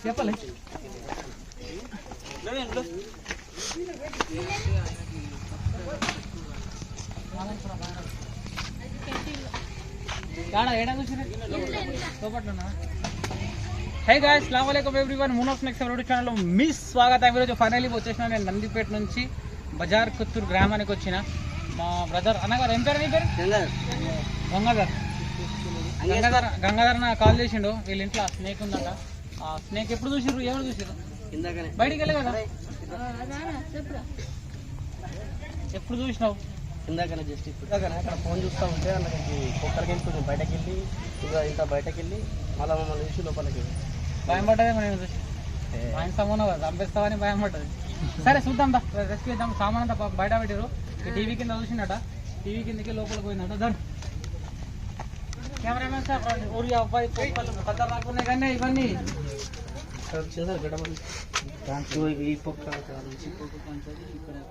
చెప్పలే high guys, అస్సలాము అలైకుం everyone. మూనోస్ next YouTube ఛానల్లో మీ స్వాగతం. ఈరోజు ఫైనల్లీ వచ్చేసిన నేను నందిపేట నుంచి బజార్ కొత్తూరు గ్రామానికి వచ్చిన. మా బ్రదర్ అన్నగారు ఏం పేరు? నీ పేరు? గంగాధర్ నా కాల్ చేసిండు. వీళ్ళ ఇంట్లో స్నేక్ ఉందంట. ఆ స్నేక్ ఎప్పుడు చూసిర్రు? ఎవరు చూసిర్రు? బయటికి వెళ్ళే కదా. ఎప్పుడు చూసినావు? ఇందాకనే జస్ట్ ఇప్పుడు అక్కడ ఫోన్ చూస్తూ ఉంటే అన్నకి కుక్కలకి వెళ్ళి కొంచెం బయటకు వెళ్ళి ఇంత బయటకు వెళ్ళి మళ్ళీ మమ్మల్ని చూసి లోపలికి భయం పడ్డదే. మనం చూసి ఆయన సమానం కదా, చంపేస్తావని భయం పడ్డది. సరే చూద్దాం దా, రెస్క్యూ చేద్దాం. సామాన్ అంతా బయట పెట్టారు. టీవీ కింద చూసినట, టీవీ కిందకి లోపలికి పోయిందట. దాన్ని కెమెరామెన్ సార్ ఊరి అబ్బాయి కథ రాకున్నాయి కానీ ఇవన్నీ చేశారు గడమని ఈ పొక్క ఇక్కడ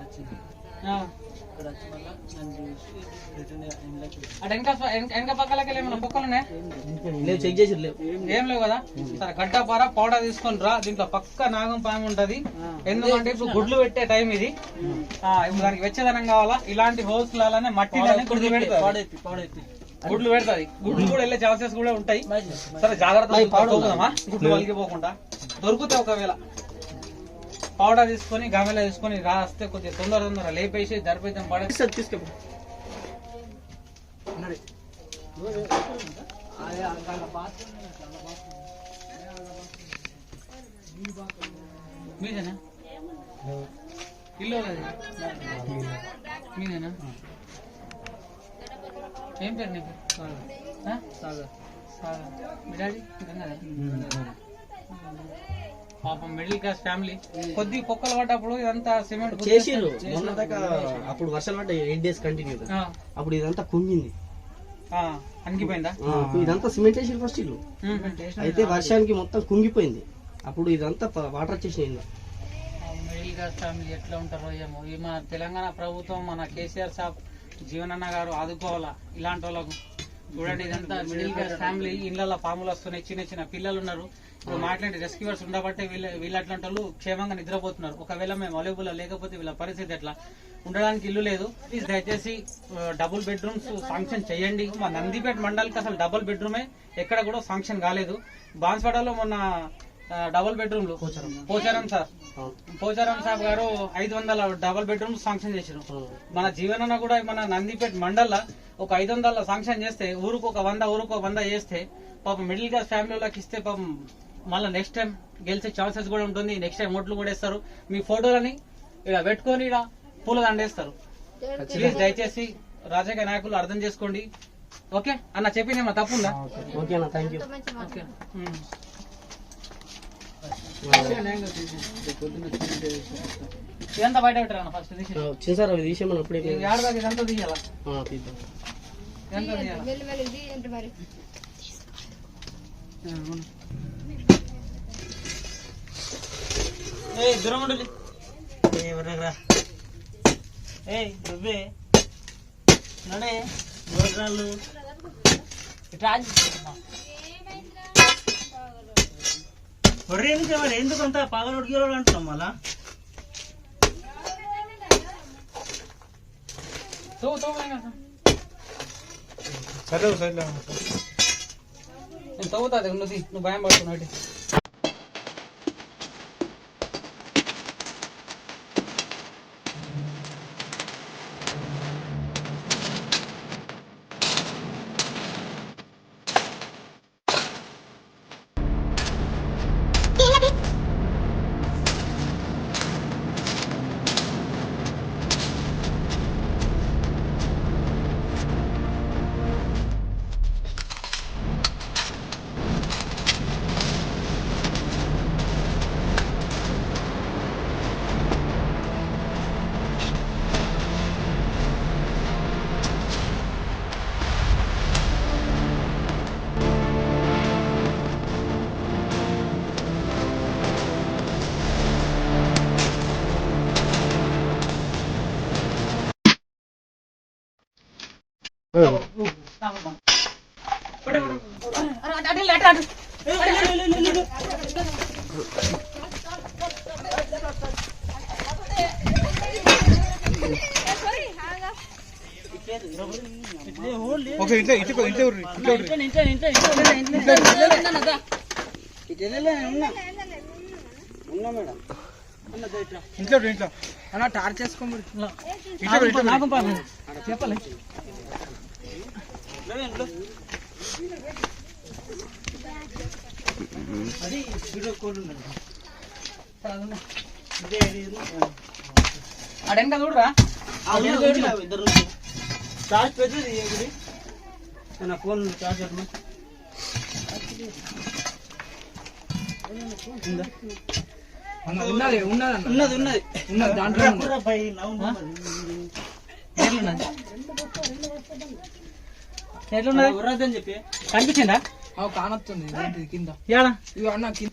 వచ్చింది. వెనక పక్కలకి ఏమైనా పొక్కలు ఉన్నాయి? చెక్ చేసి ఏం లేవు కదా. సరే గడ్డపార పౌడర్ తీసుకొని రా. దీంట్లో పక్క నాగం పాము ఉంటది. ఎందుకంటే ఇప్పుడు గుడ్లు పెట్టే టైం ఇది. ఇప్పుడు దానికి వెచ్చదనం కావాలా. ఇలాంటి హోల్స్ లానే మట్టిలోనే గుడ్లు పెడతాయి. గుడ్లు పెడతాయి. గుడ్లు కూడా వెళ్ళే ఛాన్సెస్ కూడా ఉంటాయి. సరే జాగ్రత్త పోదామా, గుడ్లు వలిగిపోకుండా. దొరుకుతాయి ఒకవేళ. పౌడర్ తీసుకొని గమెలా తీసుకొని రాస్తే కొద్దిగా తొందర లేపేసి జరిపేద్దాం. పడేసి తీసుకెళ్ళి మీదేనా ఇల్లు? మీదేనా? ఏం పేరు నీకు? సాగర్. మీ డాడీ? పాపం మిడిల్ క్లాస్ ఫ్యామిలీ. కొద్ది పొక్కలు పడ్డప్పుడు ఇదంతా సిమెంట్ చేసిర్రు. అప్పుడు వర్షాలు పడ్డాయి 8 days కంటిన్యూ. అప్పుడు ఇదంతా కుంగింది, అణిగిపోయిందా? ఇదంతా సిమెంట్ వేసి ఫస్ట్ ఇల్లు అయితే వర్షానికి మొత్తం కుంగిపోయింది. అప్పుడు ఇదంతా వాటర్ వచ్చేసినాయి. మిడిల్ క్లాస్ ఫ్యామిలీ ఎట్లా ఉంటారో ఏమో. ఈ మన తెలంగాణ ప్రభుత్వం, మన కేసీఆర్ సాబ్ జీవనన్న గారు ఆదుకోవాలా ఇలాంటి వాళ్ళకు. చూడండి, ఇదంతా మిడిల్ క్లాస్ ఫ్యామిలీ. ఇళ్లలో పాములు వస్తున్నాయి, చిన్న చిన్న పిల్లలు ఉన్నారు. ఇప్పుడు మాట్లాడి రెస్క్యూవర్స్ ఉండబట్టే వీళ్ళు అట్లాంటి వాళ్ళు క్షేమంగా నిద్రపోతున్నారు. ఒకవేళ మేము అవైలబుల్ లేకపోతే వీళ్ళ పరిస్థితి ఎట్లా? ఉండడానికి ఇల్లు లేదు. ప్లీజ్ దయచేసి డబుల్ బెడ్రూమ్స్ శాంక్షన్ చేయండి. మా నందిపేట మండలికి అసలు డబుల్ బెడ్రూమే ఎక్కడ కూడా శాంక్షన్ కాలేదు. బాన్స్వాడలో మొన్న డబుల్ బెడ్రూమ్లు పోచారం సాబ్ గారు 500 డబుల్ బెడ్రూమ్స్ శాంక్షన్ చేశారు. మన జీవనన్న కూడా మన నందిపేట మండల్లో ఒక 500 శాంక్షన్ చేస్తే ఊరుకు ఒక 100 చేస్తే పాపం మిడిల్ క్లాస్ ఫ్యామిలీ వాళ్ళకి ఇస్తే పాపం మళ్ళీ నెక్స్ట్ టైం గెలిచే ఛాన్సెస్ కూడా ఉంటుంది. నెక్స్ట్ టైం ఓట్లు కూడా వేస్తారు. మీ ఫోటోలని ఇలా పెట్టుకొని ఇలా పూల దండేస్తారు. ప్లీజ్ దయచేసి రాజకీయ నాయకులు అర్థం చేసుకోండి. ఓకే అన్న, చెప్పినేమో తప్పుందా? ఓకేనా, థ్యాంక్ యూ. ఇదంతా బయట పెట్టారన్న ఫస్ట్ చేశారు. అవి తీసేమని అప్పుడే ఇదంతా తీయాలా? దూరం ఉండాలి. నువ్వే నడే గోడ్రాళ్ళు ఎందుకంత పాగలు ఉడికేవాడు అంటున్నాం. మళ్ళా నేను తవ్వుతుంది. నువ్వు భయం పడుతున్నావు. అన్న టార్చ్ చేసుకోండి చెప్పలే అది వీడియో కోడ్ అడెనక చూడరా ఇద్దరు చార్జ్ పెద్దది నా ఫోన్ చార్జర్ ఉన్నది ఉన్నది ఉన్నది ఉన్నది దాంట్లో ఎట్లున్నది ఉర్రదని చెప్పి కనిపించిందా కానొస్తుంది కింద ఏడా ఇవి అన్న కింద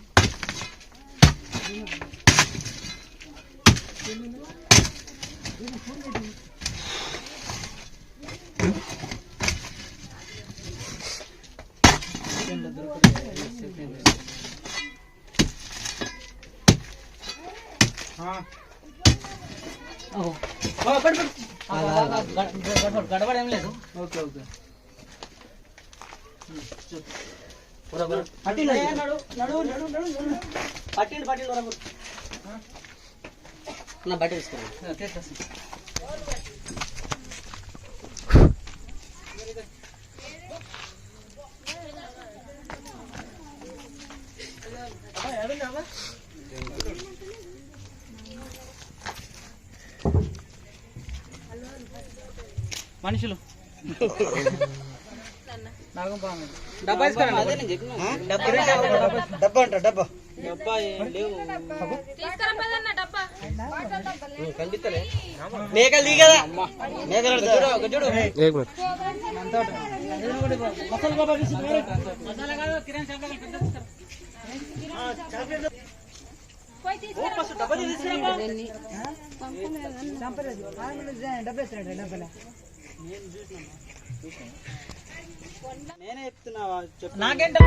గడబడ ఏం లేదు ఓకే ఓకే నా బట్ట తీసుకోండి మనుషులు డబ్బా డబ్బా అంట డబ్బా డబ్బా లేవు కనిపిస్తలే మేకలు దిగి కదా మేకలు చూడు నేనే చెప్తున్నా నాకేంట